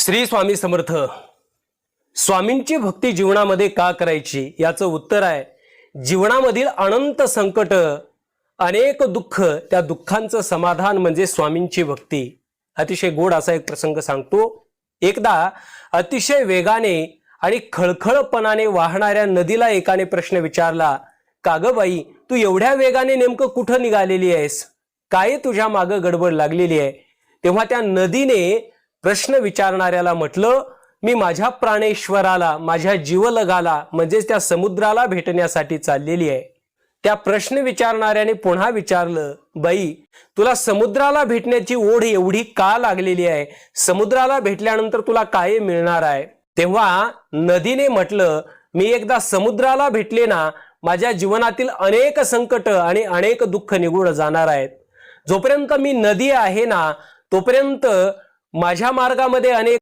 श्री स्वामी समर्थ। स्वामींची भक्ती जीवनामध्ये का करायची याचं उत्तर आहे, जीवनामधील अनंत संकट, अनेक दुःख, त्या दुःखांचं समाधान म्हणजे स्वामींची भक्ती। अतिशय गोड असा एक प्रसंग सांगतो। एकदा अतिशय वेगाने आणि खळखळपणाने वाहणाऱ्या नदीला एकाने प्रश्न विचारला, का ग बाई, तू एवढ्या वेगाने नेमकं कुठं निघालेली आहेस? काय तुझ्या मागे गडबड लागलेली आहे? तेव्हा त्या नदीने प्रश्न विचारणाऱ्याला म्हटलं, मी माझ्या प्राणेश्वराला, माझ्या जीवलगाला म्हणजेच त्या समुद्राला भेटण्यासाठी चाललेली आहे। त्या प्रश्न विचारणाऱ्याने पुन्हा विचारलं, बाई, तुला समुद्राला भेटण्याची ओढ एवढी का लागलेली आहे? समुद्राला भेटल्यानंतर तुला काय मिळणार आहे? तेव्हा नदीने म्हटलं, मी एकदा समुद्राला भेटले ना, माझ्या जीवनातील अनेक संकट आणि अनेक दुःख निघून जाणार आहेत। जोपर्यंत मी नदी आहे ना, तोपर्यंत माझ्या मार्गामध्ये अनेक